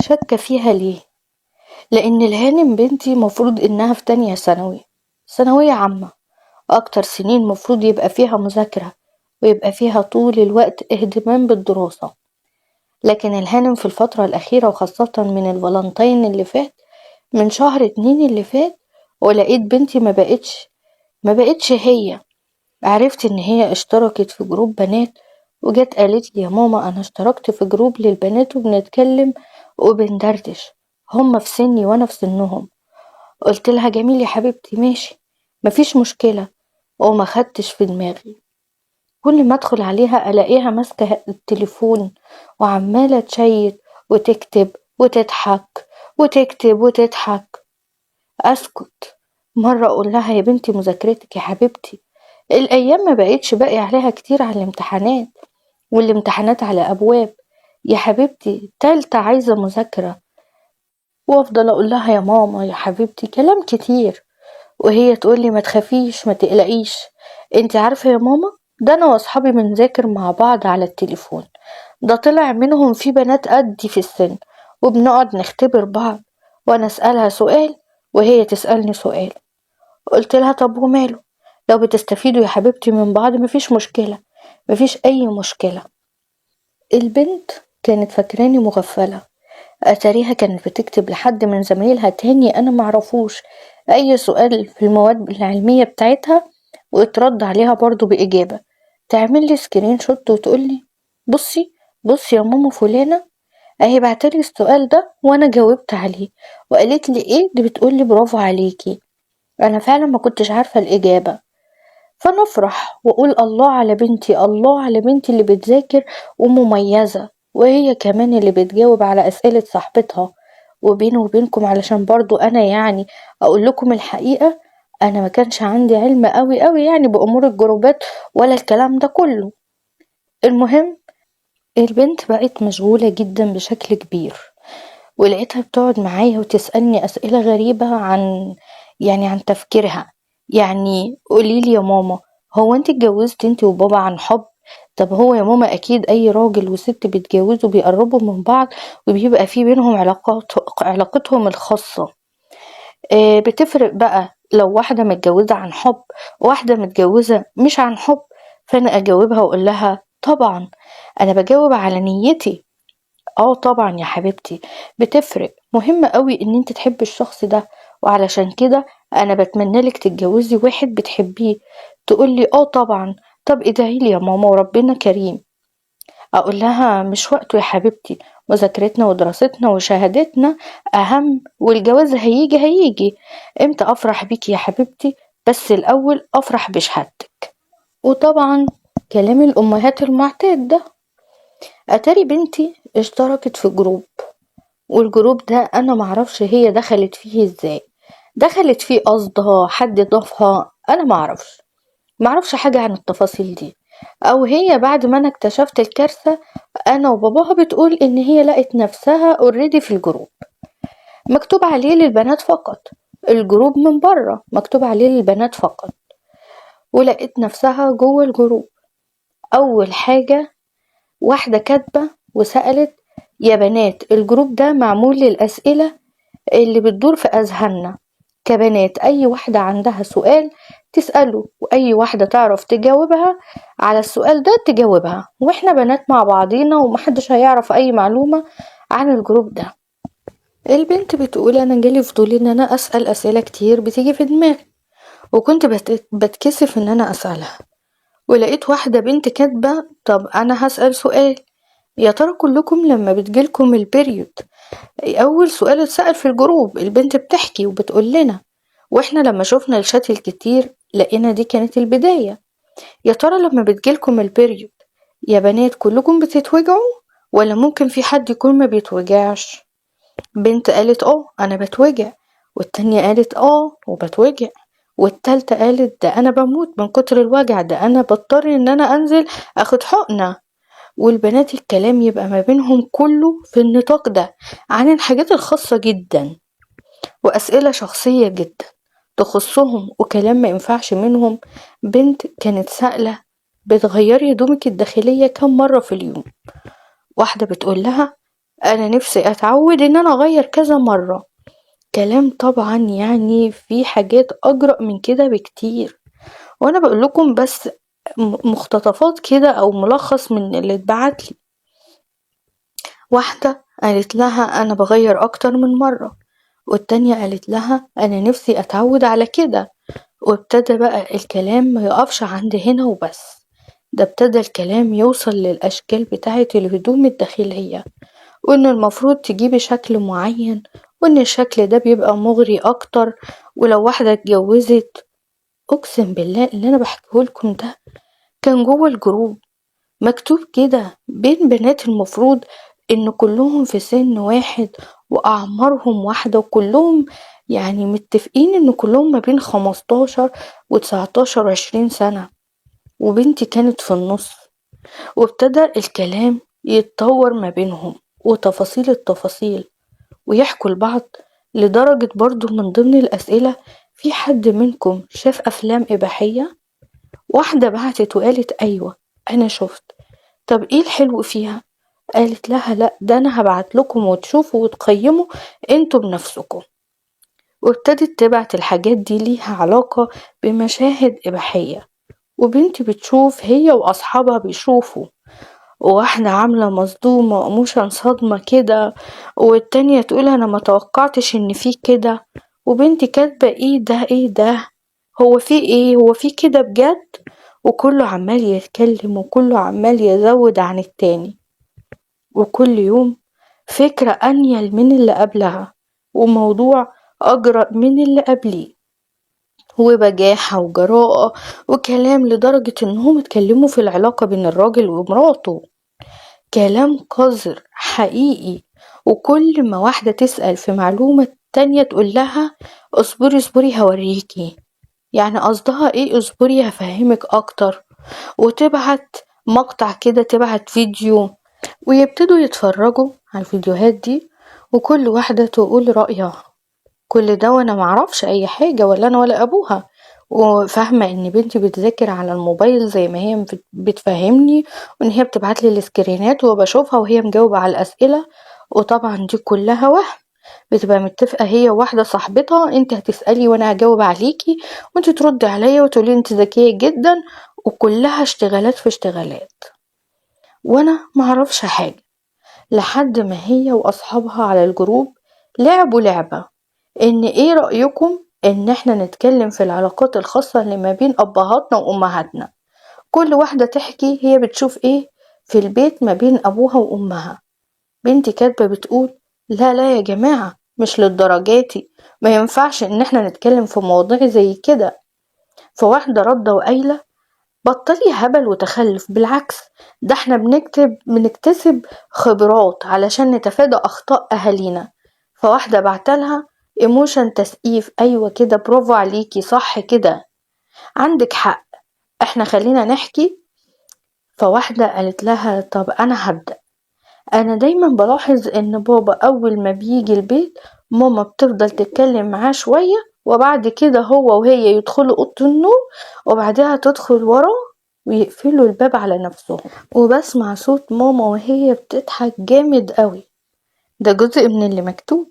شاكة فيها ليه؟ لأن الهانم بنتي مفروض إنها في تانية ثانوي، ثانوية عامة، أكتر سنين مفروض يبقى فيها مذاكرة ويبقى فيها طول الوقت اهتمام بالدراسة. لكن الهانم في الفترة الأخيرة وخاصة من الفالنتين اللي فات، من شهر 2 اللي فات، ولقيت بنتي ما بقتش هي. عرفت إن هي اشتركت في جروب بنات وجت قالت لي يا ماما أنا اشتركت في جروب للبنات وبنتكلم وبندردش، هما في سني وأنا في سنهم. قلت لها جميل يا حبيبتي ماشي مفيش مشكلة، وما خدتش في دماغي. كل ما ادخل عليها الاقيها ماسكة التليفون وعمالة تشيت وتكتب وتضحك وتكتب وتضحك. اسكت. مرة اقول لها يا بنتي مذاكرتك يا حبيبتي، الايام ما بقتش باقي عليها كتير على الامتحانات، والامتحانات على ابواب، يا حبيبتي تالتة عايزة مذاكرة. وافضل اقول لها يا ماما يا حبيبتي كلام كتير، وهي تقولي ما تخافيش ما تقلقيش. انتي عارفة يا ماما، ده انا واصحابي بنذاكر مع بعض على التليفون، ده طلع منهم في بنات قدي في السن وبنقعد نختبر بعض، وانا اسألها سؤال وهي تسألني سؤال. قلت لها طب وماله، لو بتستفيدوا يا حبيبتي من بعض مفيش مشكلة، مفيش اي مشكلة. البنت كانت فاكراني مغفلة، اتاريها كانت بتكتب لحد من زمايلها تاني انا معرفوش اي سؤال في المواد العلمية بتاعتها، واترد عليها برضو بإجابة، تعمل لي سكرين شوت وتقولي بصي بصي يا ماما فلانة اهي بعتلي السؤال ده وانا جاوبت عليه، وقالت لي ايه دي، بتقولي برافو عليكي. انا فعلا ما كنتش عارفة الإجابة، فنفرح واقول الله على بنتي الله على بنتي اللي بتذاكر ومميزة، وهي كمان اللي بتجاوب على اسئلة صاحبتها. وبيني وبينكم علشان برضو انا يعني اقول لكم الحقيقة، انا ما كانش عندي علم قوي يعني بامور الجروبات ولا الكلام ده كله. المهم البنت بقت مشغولة جدا بشكل كبير، ولقيتها بتقعد معايا وتسألني أسئلة غريبة عن تفكيرها. يعني قوليلي يا ماما، هو انت اتجوزت انت وبابا عن حب؟ طب هو يا ماما اكيد اي راجل وست بيتجوزوا بيقربوا من بعض وبيبقى في بينهم علاقتهم الخاصة. بتفرق بقى لو واحدة متجوزة عن حب وواحدة متجوزة مش عن حب؟ فانا اجاوبها واقول لها طبعا انا بجاوب على نيتي. اه طبعا يا حبيبتي بتفرق، مهم قوي ان انت تحبي الشخص ده، وعلشان كده انا بتمنى لك تتجوزي واحد بتحبيه. تقولي اه طبعا، طب ادعيلي يا ماما وربنا كريم. اقول لها مش وقته يا حبيبتي، مذاكرتنا ودراستنا وشهادتنا اهم، والجواز هيجي. امتى افرح بيكي يا حبيبتي؟ بس الاول افرح بشهادتك. وطبعا كلام الامهات المعتاد ده. اتاري بنتي اشتركت في جروب، والجروب ده انا معرفش هي دخلت فيه ازاي، دخلت فيه قصدها حد ضافها، انا معرفش حاجة عن التفاصيل دي. او هي بعد ما انا اكتشفت الكارثة انا وباباها بتقول ان هي لقت نفسها اوريدي في الجروب مكتوب عليه للبنات فقط، الجروب من بره مكتوب عليه للبنات فقط، ولقيت نفسها جوه الجروب. اول حاجة واحدة كاتبة وسألت يا بنات الجروب ده معمول للأسئلة اللي بتدور في أذهاننا كبنات، أي واحدة عندها سؤال تسأله وأي واحدة تعرف تجاوبها على السؤال ده تجاوبها، وإحنا بنات مع بعضينا ومحدش هيعرف أي معلومة عن الجروب ده. البنت بتقول أنا جالي فضول إن أنا أسأل أسئلة كتير بتيجي في دماغي، وكنت بتكسف إن أنا أسألها، ولقيت واحدة بنت كاتبة طب أنا هسأل سؤال، يا ترى كلكم لما بتجيلكم البريود، اول سؤال اتسأل في الجروب البنت بتحكي وبتقول لنا، واحنا لما شفنا الشات الكتير لقينا دي كانت البداية، يا ترى لما بتجيلكم البريود يا بنات كلكم بتتوجعوا ولا ممكن في حد يكون ما بيتوجعش؟ بنت قالت انا بتوجع، والتانية قالت وبتوجع، والتالتة قالت ده انا بموت من كتر الوجع، ده انا بضطر ان انا انزل اخد حقنة. والبنات الكلام يبقى ما بينهم كله في النطاق ده عن الحاجات الخاصة جدا وأسئلة شخصية جدا تخصهم وكلام ما ينفعش منهم. بنت كانت سائلة بتغيري هدومك الداخلية كم مرة في اليوم؟ واحدة بتقول لها انا نفسي اتعود ان انا اغير كذا مرة. كلام طبعا يعني في حاجات اجرأ من كده بكتير، وانا بقول لكم بس مقتطفات كده او ملخص من اللي اتبعتلي. واحدة قالت لها انا بغير اكتر من مرة، والتانية قالت لها انا نفسي اتعود على كده. وابتدى بقى الكلام ما يقفش عند هنا وبس، ده ابتدى الكلام يوصل للأشكال بتاعة الهدوم الداخلية، وإن المفروض تجيبي شكل معين، وإن الشكل ده بيبقى مغري أكتر. ولو واحدة اتجوزت، أقسم بالله اللي أنا بحكيهولكم ده كان جوه الجروب مكتوب كده بين بنات المفروض إن كلهم في سن واحد وأعمارهم واحدة، وكلهم يعني متفقين إن كلهم ما بين 15 و19 و20 سنة، وبنتي كانت في النص. وابتدى الكلام يتطور ما بينهم وتفاصيل التفاصيل، ويحكوا لبعض، لدرجة برضو من ضمن الأسئلة: في حد منكم شاف أفلام إباحية؟ واحدة بعتت وقالت أيوة أنا شفت. طب إيه الحلو فيها؟ قالت لها لأ، ده أنا هبعت لكم وتشوفوا وتقيموا انتوا بنفسكم. وابتدت تبعت الحاجات دي ليها علاقة بمشاهد إباحية، وبنتي بتشوف هي وأصحابها بيشوفوا، وواحدة عاملة مصدومة ايموشن صدمة كده، والتانية تقول انا ما توقعتش ان في كده. وبنتي كاتبة ايه ده ايه ده، هو في ايه، هو في كده بجد؟ وكله عمال يتكلم وكله عمال يزود عن التاني، وكل يوم فكرة أنيل من اللي قبلها، وموضوع أجرأ من اللي قبليه، وبجاحة وجراءة وكلام، لدرجة انهم اتكلموا في العلاقة بين الراجل ومراته. كلام قذر حقيقي. وكل ما واحدة تسأل في معلومة تانية تقول لها اصبري اصبري هوريكي، يعني قصدها ايه اصبري هفهمك اكتر. وتبعت مقطع كده، تبعت فيديو، ويبتدوا يتفرجوا على الفيديوهات دي، وكل واحدة تقول رأيها. كل ده وانا معرفش اي حاجة، ولا انا ولا ابوها، وفاهمة ان بنتي بتذاكر على الموبايل زي ما هي بتفهمني، وان هي بتبعتلي السكرينات وبشوفها وهي مجاوبة على الاسئلة. وطبعا دي كلها وهم، بتبقى متفقة هي وواحدة صاحبتها انت هتسألي وانا هجاوب عليكي، وانت تردي عليا وتقولي انت ذكية جدا، وكلها اشتغالات في اشتغالات، وانا معرفش حاجة. لحد ما هي واصحابها على الجروب لعبوا لعبة، ان ايه رأيكم ان احنا نتكلم في العلاقات الخاصة اللي ما بين ابهاتنا وامهاتنا، كل واحدة تحكي هي بتشوف ايه في البيت ما بين ابوها وامها. بنتي كاتبة بتقول لا لا يا جماعة مش للدرجاتي، ما ينفعش ان احنا نتكلم في مواضيع زي كده. فواحدة ردة وقايلة بطلي هبل وتخلف، بالعكس ده احنا بنكتسب خبرات علشان نتفادى اخطاء اهالينا. فواحدة بعتلها ايموشن تسقيف، ايوه كده برافو عليكي صح كده، عندك حق، احنا خلينا نحكي. فواحدة قالت لها طب انا هبدأ. انا دايما بلاحظ ان بابا اول ما بيجي البيت ماما بتفضل تتكلم معاه شوية، وبعد كده هو وهي يدخلوا اوضة النوم، وبعدها تدخل وراه ويقفلوا الباب على نفسهم، وبسمع صوت ماما وهي بتضحك جامد قوي. ده جزء من اللي مكتوب.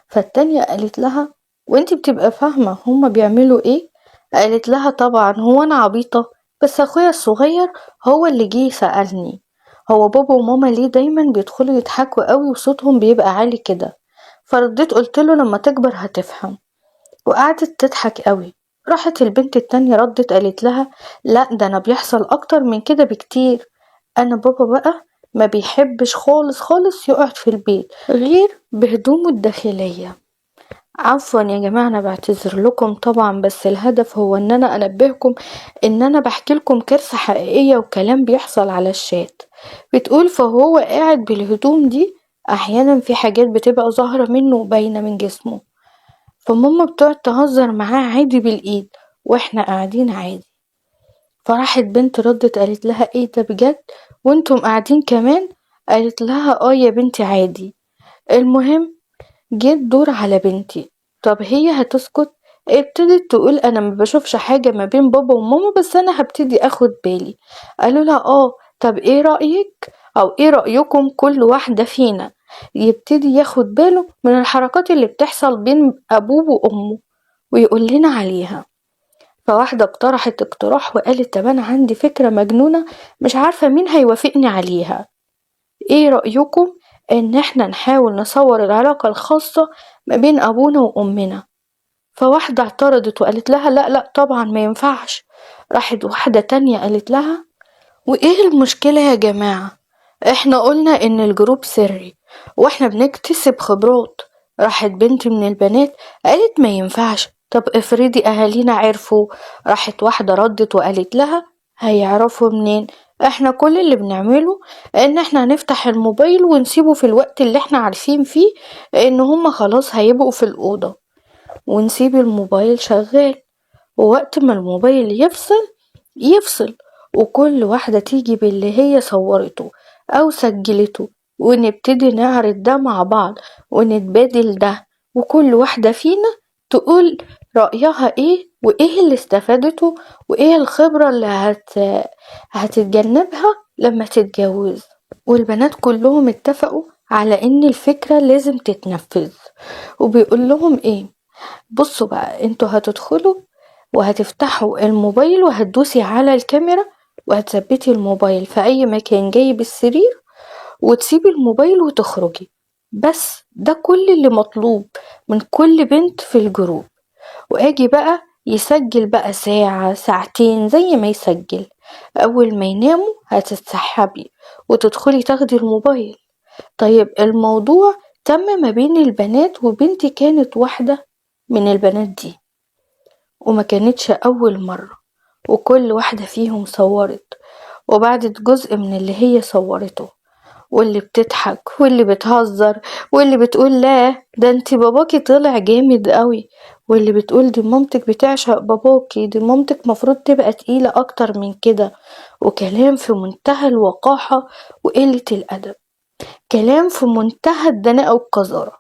فالتانية قالت لها وانتي بتبقى فاهمة هما بيعملوا ايه؟ قالت لها طبعا، هو انا عبيطة؟ بس اخويا الصغير هو اللي جه سألني هو بابا وماما ليه دايما بيدخلوا يضحكوا قوي وصوتهم بيبقى عالي كده. فرديت قلتله لما تكبر هتفهم. وقعدت تضحك قوي. راحت البنت التانية ردت قالت لها لا ده انا بيحصل اكتر من كده بكتير، انا بابا بقى ما بيحبش خالص خالص يقعد في البيت غير بهدومه الداخلية. عفوا يا جماعة انا بعتذر لكم طبعا، بس الهدف هو ان انا انبهكم ان انا بحكي لكم كارثة حقيقية وكلام بيحصل على الشات. بتقول فهو قاعد بالهدوم دي احيانا في حاجات بتبقى ظاهرة منه وباينة من جسمه، فماما بتقعد تهزر معاه عادي بالايد واحنا قاعدين عادي. فراحت بنت ردت قالت لها ايه ده بجد وانتم قاعدين كمان؟ قالت لها اه يا بنتي عادي. المهم جه الدور على بنتي، طب هي هتسكت؟ ابتدت تقول انا ما بشوفش حاجة ما بين بابا وماما بس انا هبتدي اخد بالي. قالوا لها اه طب ايه رأيك او ايه رأيكم كل واحدة فينا يبتدي ياخد باله من الحركات اللي بتحصل بين أبوه وأمه ويقول لنا عليها. فواحدة اقترحت اقتراح وقالت طب أنا عندي فكرة مجنونة مش عارفة مين هيوافقني عليها، ايه رأيكم ان احنا نحاول نصور العلاقة الخاصة ما بين أبونا وأمنا؟ فواحدة اعترضت وقالت لها لا لا طبعا ما ينفعش. راحت واحدة تانية قالت لها وايه المشكلة يا جماعة، احنا قلنا ان الجروب سري واحنا بنكتسب خبرات. راحت بنت من البنات قالت ما ينفعش، طب افرضي اهالينا عرفوا. راحت واحدة ردت وقالت لها هيعرفوا منين، احنا كل اللي بنعمله ان احنا نفتح الموبايل ونسيبه في الوقت اللي احنا عارفين فيه ان هما خلاص هيبقوا في الأوضة، ونسيب الموبايل شغال، ووقت ما الموبايل يفصل وكل واحدة تيجي باللي هي صورته أو سجلته ونبتدي نعرض ده مع بعض ونتبادل ده، وكل واحدة فينا تقول رأيها ايه وايه اللي استفادته وايه الخبرة اللي هتتجنبها لما تتجوز. والبنات كلهم اتفقوا على ان الفكرة لازم تتنفذ. وبيقول لهم ايه، بصوا بقى انتوا هتدخلوا وهتفتحوا الموبايل وهتدوسي على الكاميرا وهتثبتي الموبايل في اي مكان جايب السرير وتسيبي الموبايل وتخرجي، بس ده كل اللي مطلوب من كل بنت في الجروب. واجي بقى يسجل بقى ساعة ساعتين زي ما يسجل، اول ما يناموا هتتسحبي وتدخلي تاخدي الموبايل. طيب الموضوع تم ما بين البنات وبنتي كانت واحدة من البنات دي وما كانتش أول مرة، وكل واحدة فيهم صورت وبعدت جزء من اللي هي صورته، واللي بتضحك واللي بتهزر واللي بتقول لا ده انتي باباكي طلع جامد قوي، واللي بتقول دي مامتك بتعشق باباكي، دي مامتك مفروض تبقى تقيلة اكتر من كده. وكلام في منتهى الوقاحة وقلة الأدب، كلام في منتهى الدناءة والقذارة،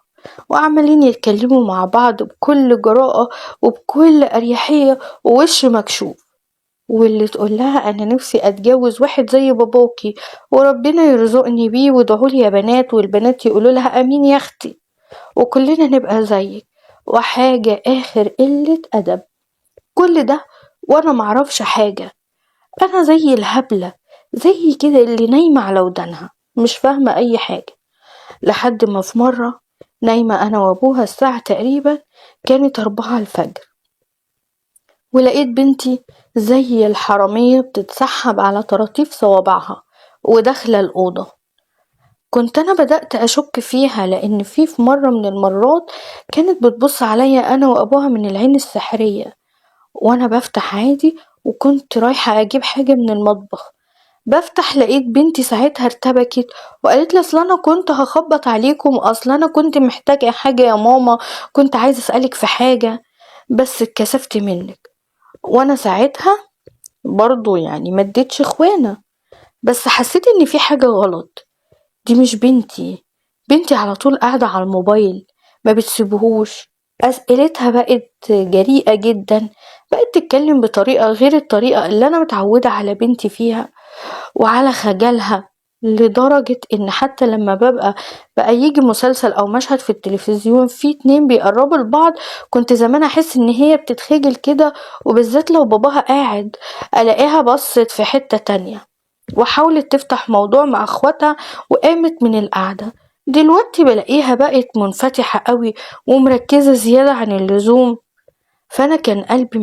وعمالين يتكلموا مع بعض بكل جراءة وبكل أريحية ووش مكشوف. واللي تقول لها أنا نفسي أتجوز واحد زي باباكي وربنا يرزقني بيه وادعولي يا بنات، والبنات يقولوا لها أمين يا أختي وكلنا نبقى زيك، وحاجة آخر قلة أدب. كل ده وأنا معرفش حاجة، أنا زي الهبلة زي كده اللي نايمة على ودانها مش فاهمة أي حاجة. لحد ما في مرة نايمة أنا وأبوها الساعة تقريبا كانت 4 الفجر، ولقيت بنتي زي الحرامية بتتسحب على طراطيف صوابعها وداخلة الأوضة. كنت أنا بدأت أشك فيها لأن في مرة من المرات كانت بتبص عليا أنا وأبوها من العين السحرية وأنا بفتح عادي، وكنت رايحة أجيب حاجة من المطبخ بفتح لقيت بنتي ساعتها ارتبكت وقالت لي اصل انا كنت هخبط عليكم، اصل انا كنت محتاجة حاجة يا ماما، كنت عايزة اسألك في حاجة بس اتكسفت منك. وانا ساعتها برضو يعني مديتش اخوانا، بس حسيت ان في حاجة غلط، دي مش بنتي، بنتي على طول قاعدة على الموبايل ما بتسيبهوش. اسئلتها بقت جريئة جدا، بقت تتكلم بطريقة غير الطريقة اللي انا متعودة على بنتي فيها وعلى خجلها، لدرجة ان حتى لما بقى يجي مسلسل او مشهد في التلفزيون في 2 بيقربوا لبعض كنت زمان احس ان هي بتتخجل كده، وبالذات لو باباها قاعد الاقيها بصت في حتة تانية وحاولت تفتح موضوع مع اخواتها وقامت من القعدة. دلوقتي بلاقيها بقت منفتحة قوي ومركزة زيادة عن اللزوم، فانا كان قلبي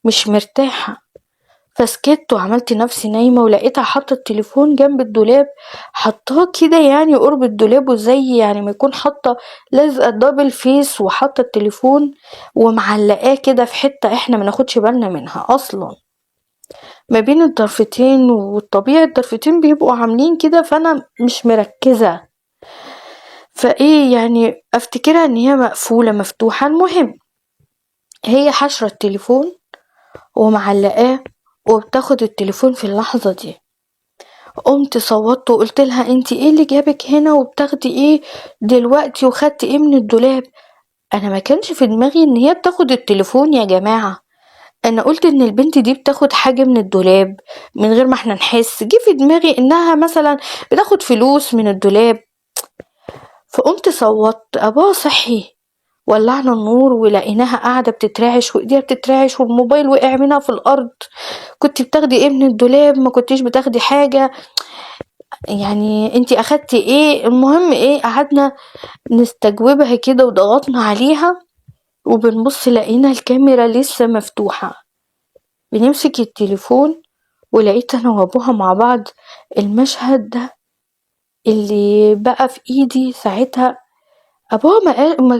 مش مرتاحة. فسكت وعملت نفسي نايمة ولقيتها حاطة التليفون جنب الدولاب، حطاه كده يعني قرب الدولاب وزي يعني ما يكون حاطة لازقة دبل فيس وحاطة التليفون ومعلقاه كده في حتة احنا ما ناخدش بالنا منها اصلا ما بين الضرفتين، والطبيعي الضرفتين بيبقوا عاملين كده فانا مش مركزة، فايه يعني افتكرها ان هي مقفولة مفتوحة. المهم هي حشرة التليفون ومعلقاه وبتاخد التليفون في اللحظة دي. قمت صوتت وقلت لها انتي ايه اللي جابك هنا وبتاخدي ايه دلوقتي وخدتي ايه من الدولاب؟ انا ما كانش في دماغي ان هي بتاخد التليفون يا جماعة، انا قلت ان البنت دي بتاخد حاجة من الدولاب من غير ما احنا نحس، جه في دماغي انها مثلا بتاخد فلوس من الدولاب، فقمت صوتت. ابوها صحي، ولعنا النور ولقيناها قاعدة بتترعش وايديها بتترعش والموبايل وقع منها في الارض. كنت بتاخدي ايه من الدولاب؟ ما كنتيش بتاخدي حاجة، يعني انتي اخدتي ايه؟ المهم ايه، قعدنا نستجوبها كده وضغطنا عليها وبنبص لقينا الكاميرا لسه مفتوحة. بنمسك التليفون ولقيت انا وابوها مع بعض المشهد ده اللي بقى في ايدي ساعتها. ابوها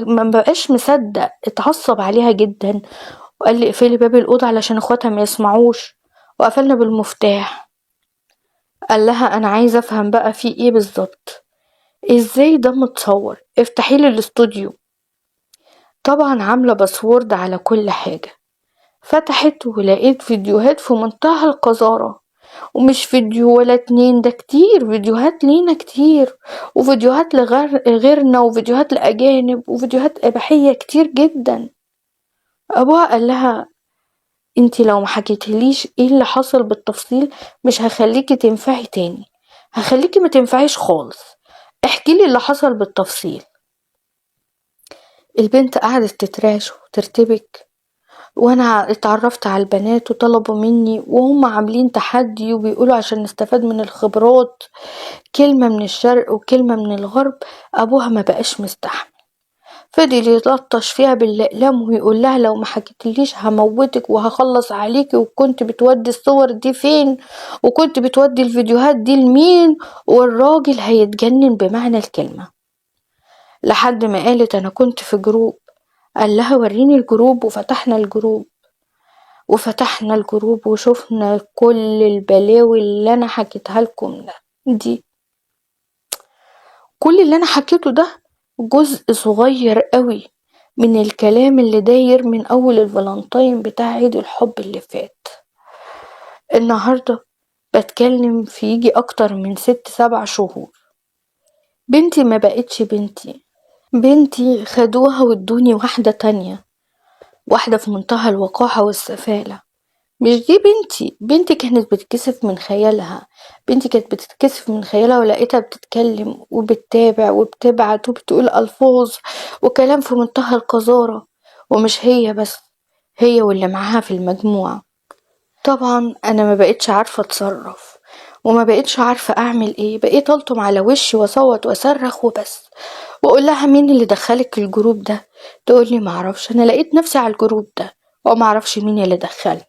ما بقاش مصدق، اتعصب عليها جدا وقال لي اقفلي باب الأوضة علشان اخواتها ما يسمعوش، وقفلنا بالمفتاح. قال لها انا عايزة افهم بقى في ايه بالظبط، ازاي ده متصور، افتحي لي الاستوديو. طبعا عاملة باسورد على كل حاجة. فتحت ولقيت فيديوهات في منتهى القذارة، ومش فيديو ولا اتنين، ده كتير فيديوهات لينا كتير، وفيديوهات غيرنا، وفيديوهات لأجانب، وفيديوهات إباحية كتير جدا. أبوها قال لها انتي لو ما حكيتليش ايه اللي حصل بالتفصيل مش هخليكي تنفعي تاني، هخليكي ما تنفعيش خالص، احكيلي اللي حصل بالتفصيل. البنت قعدت تتراش وترتبك، وانا اتعرفت على البنات وطلبوا مني وهم عاملين تحدي وبيقولوا عشان نستفاد من الخبرات، كلمة من الشرق وكلمة من الغرب. ابوها ما بقاش مستحمل، فضل يلطش فيها بالأقلام ويقول لها لو ما حكيتليش هموتك وهخلص عليكي، وكنت بتودي الصور دي فين، وكنت بتودي الفيديوهات دي لمين. والراجل هيتجنن بمعنى الكلمة، لحد ما قالت انا كنت في جروب. قال لها وريني الجروب، وفتحنا الجروب وشفنا كل البلاوي اللي انا حكيتها لكم دي. كل اللي انا حكيته ده جزء صغير قوي من الكلام اللي داير من اول الفالنتين بتاع عيد الحب اللي فات. النهاردة بتكلم في يجي اكتر من 6-7 شهور. بنتي ما بقتش بنتي، بنتي خدوها وادوني واحدة تانية، واحدة في منتهى الوقاحة والسفالة. مش دي بنتي، بنتي كانت بتتكسف من خيالها، بنتي كانت بتتكسف من خيالها ولقيتها بتتكلم وبتتابع وبتبعت وبتقول ألفاظ وكلام في منتهى القذارة. ومش هي بس، هي واللي معاها في المجموعة. طبعا أنا ما بقيتش عارفة أتصرف وما بقيتش عارفة أعمل إيه، بقيت ألطم على وشي وأصوت وأصرخ وبس، وأقول لها مين اللي دخلك الجروب ده؟ تقولي معرفش، أنا لقيت نفسي على الجروب ده ومعرفش مين اللي دخلني.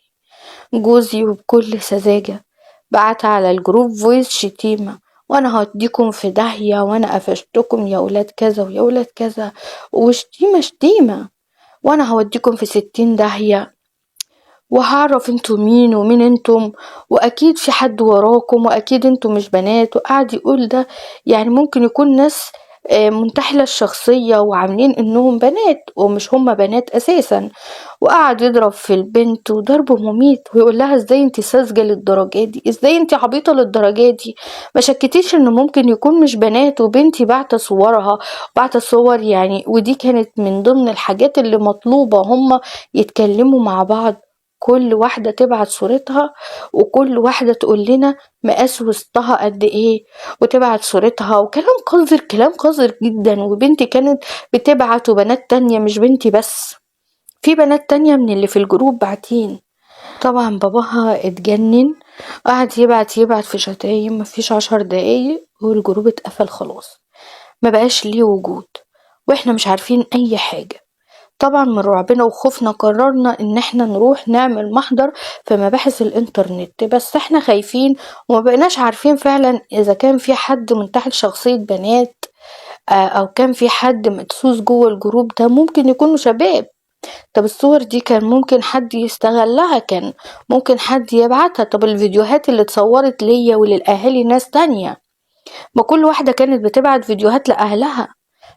جوزي وبكل سذاجة بعت على الجروب فويس شتيمة، وانا هوديكم في داهية، وانا قفشتكم يا ولاد كذا ويا ولاد كذا، وشتيمة شتيمة، وانا هوديكم في 60 داهية، وهعرف انتوا مين ومين انتم، واكيد في حد وراكم، واكيد انتوا مش بنات. وقعد يقول ده يعني ممكن يكون ناس منتحلة الشخصية وعاملين انهم بنات ومش هم بنات اساسا. وقعد يضرب في البنت وضرب مميت ويقول لها ازاي انتي ساذجة للدرجة دي، ازاي انتي عبيطة للدرجة دي، ما شكتيش ان ممكن يكون مش بنات. وبنتي بعت صورها، بعت صور يعني، ودي كانت من ضمن الحاجات اللي مطلوبة، هم يتكلموا مع بعض، كل واحدة تبعت صورتها وكل واحدة تقول لنا مقاس وسطها قد ايه وتبعت صورتها، وكلام قذر، كلام قذر جدا. وبنتي كانت بتبعت، وبنات تانية مش بنتي بس، في بنات تانية من اللي في الجروب باعتين. طبعا باباها اتجنن، قعد يبعت في شتايم، مفيش 10 دقايق والجروب اتقفل خلاص، ما بقاش ليه وجود، واحنا مش عارفين اي حاجة. طبعا من رعبنا وخوفنا قررنا ان احنا نروح نعمل محضر في مباحث الانترنت، بس احنا خايفين وما بقناش عارفين فعلا اذا كان في حد منتحل شخصية بنات او كان في حد مدسوس جوه الجروب ده، ممكن يكونوا شباب. طب الصور دي كان ممكن حد يستغلها، كان ممكن حد يبعتها. طب الفيديوهات اللي اتصورت ليا وللأهالي ناس تانية، ما كل واحدة كانت بتبعت فيديوهات لأهلها،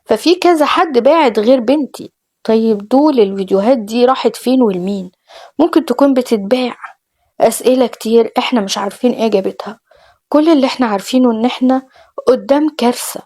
ففي كذا حد باعت غير بنتي. طيب دول الفيديوهات دي راحت فين والمين؟ ممكن تكون بتتباع. أسئلة كتير احنا مش عارفين اجابتها، كل اللي احنا عارفينه ان احنا قدام كارثة.